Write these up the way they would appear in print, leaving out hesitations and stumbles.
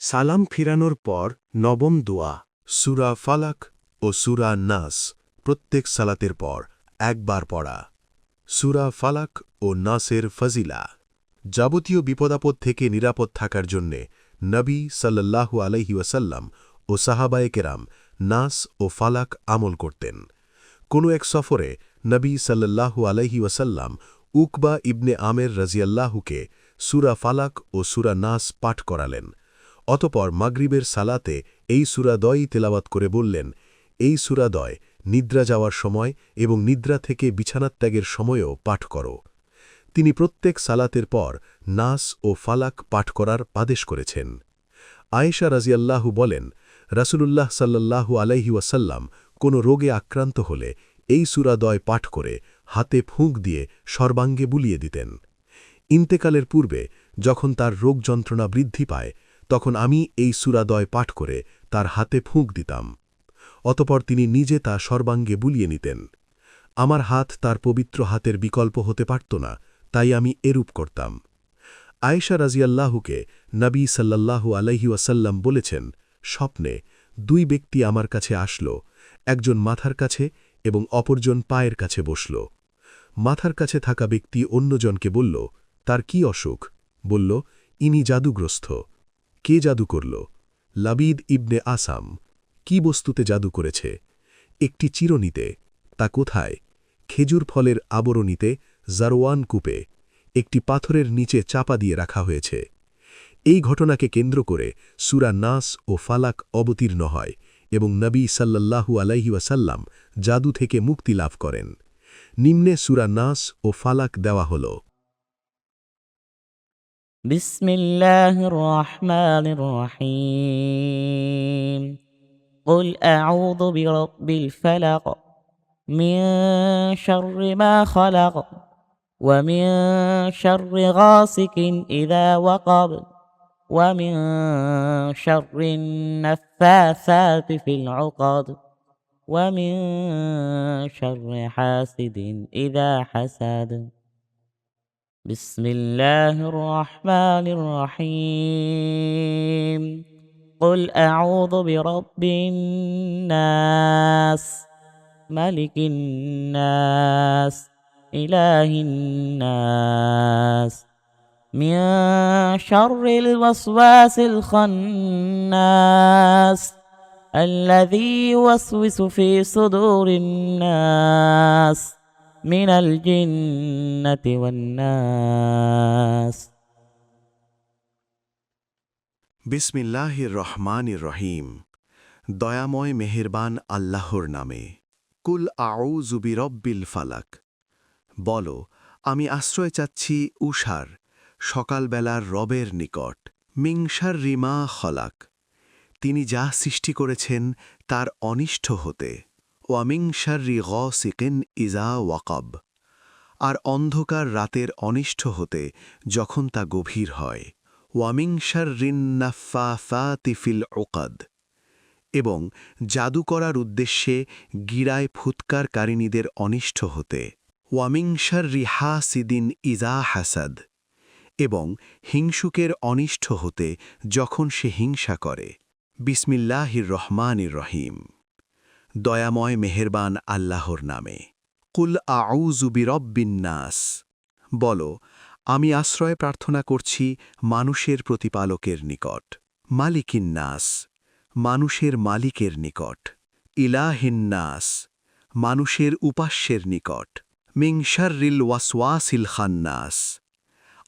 সালাম ফিরানোর পর নবম দোয়া। সূরা ফালাক ও সূরা নাস প্রত্যেক সালাতের পর একবার পড়া। সূরা ফালাক ও নাসের ফজিলা। যাবতীয় বিপদাপদ থেকে নিরাপদ থাকার জন্যে নবী সাল্লাল্লাহু আলাইহি ওয়াসাল্লাম ও সাহাবায়ে কেরাম নাস ও ফালাক আমল করতেন। কোনো এক সফরে নবী সাল্লাল্লাহু আলাইহি ওয়াসাল্লাম উকবা ইবনে আমের রাজিয়াল্লাহুকে সূরা ফালাক ও সূরা নাস পাঠ করালেন। অতপর মাগরিবের সালাতে এই সূরাদ্বয়ই তেলাওয়াত করে বললেন, এই সূরাদ্বয় নিদ্রা যাওয়ার সময় এবং নিদ্রা থেকে বিছানাত্যাগের সময়েও পাঠ করো। তিনি প্রত্যেক সালাতের পর নাস ও ফালাক পাঠ করার আদেশ করেছেন। আয়েশা রাজিয়াল্লাহু বলেন, রাসূলুল্লাহ সাল্লাল্লাহু আলাইহি ওয়াসাল্লাম কোনো রোগে আক্রান্ত হলে এই সূরাদ্বয় পাঠ করে হাতে ফুঁক দিয়ে সর্বাঙ্গে বুলিয়ে দিতেন। ইন্তেকালের পূর্বে যখন তার রোগ যন্ত্রণা বৃদ্ধি পায় তখন আমি এই সূরাদ্বয় পাঠ করে তার হাতে ফুঁক দিতাম। অতপর তিনি নিজে তা সর্বাঙ্গে বুলিয়ে নিতেন। আমার হাত তার পবিত্র হাতের বিকল্প হতে পারত না, তাই আমি এরূপ করতাম। আয়েশা রাজিয়াল্লাহুকে নবী সাল্লাল্লাহু আলাইহি ওয়াসাল্লাম বলেছেন, স্বপ্নে দুই ব্যক্তি আমার কাছে আসল, একজন মাথার কাছে এবং অপরজন পায়ের কাছে বসল। মাথার কাছে থাকা ব্যক্তি অন্যজনকে বলল, তার কি অসুখ? বলল, ইনি জাদুগ্রস্ত। কে জাদু করল? লাবিদ ইবনে আসাম। কি বস্তুতে জাদু করেছে? একটি চিরনিতে। তা কোথায়? খেজুর ফলের আবরণীতে, জারওয়ান কূপে। একটি পাথরের নিচে চাপা দিয়ে রাখা হয়েছে। এই ঘটনাকে কেন্দ্র করে সূরা নাস ও ফালাক অবতীর্ণ হয় এবং নবী সাল্লাল্লাহু আলাইহি ওয়াসাল্লাম জাদু থেকে মুক্তি লাভ করেন। নিম্নে সূরা নাস ও ফালাক দেওয়া হল। بسم الله الرحمن الرحيم قل أعوذ برب الفلق من شر ما خلق ومن شر غاسق إذا وقب ومن شر النفاثات في العقد ومن شر حاسد إذا حسد بسم الله الرحمن الرحيم قل أعوذ برب الناس ملك الناس إله الناس من شر الوسواس الخناس الذي يوسوس في صدور الناس من الجنة والناس বিসমিল্লাহির রহমানির রহিম। দয়াময় মেহেরবান আল্লাহর নামে। কুল আউযু বিরব্বিল ফালাক। বলো, আমি আশ্রয় চাচ্ছি উষার, সকালবেলার রবের নিকট। মিং শাররি মা খলাক। তিনি যা সৃষ্টি করেছেন তার অনিষ্ট হতে। ওয়ামিং শাররি গাসিকিন ইযা ওয়াকাব। আর অন্ধকার রাতের অনিষ্ট হতে যখন তা গভীর হয়। ওয়ামিং শাররিন নাফাসাতি ফিল উকাদ। এবং জাদু করার উদ্দেশ্যে গিরায় ফুৎকারকারিণীদের অনিষ্ট হতে। ওয়ামিং শাররি হাসিদিন ইযা হাসাদ। এবং হিংসুকের অনিষ্ট হতে যখন সে হিংসা করে। বিসমিল্লাহির রহমানির রহিম। দয়াময় মেহেরবান আল্লাহর নামে। কুল আউযু বিরব্বিন নাস। বলো, আমি আশ্রয় প্রার্থনা করছি মানুষের প্রতিপালকের নিকট। মালিকিন নাস। মানুষের মালিকের নিকট। ইলাহিন নাস। মানুষের উপাস্যের নিকট। মিং শাররিল ওয়াসওয়াসিল খান্নাস।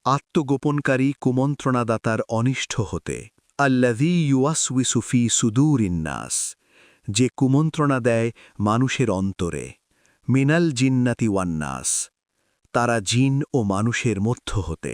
আত্মগোপনকারী কুমন্ত্রণাদাতার অনিষ্ট হতে। আল্লাযী ইউওয়াসওয়িসু ফি সুদুরিন নাস। যে কুমন্ত্রণা দেয় মানুষের অন্তরে। মিনাল জিন্নাতি ওয়ান নাস। তারা জিন ও মানুষের মধ্য হতে।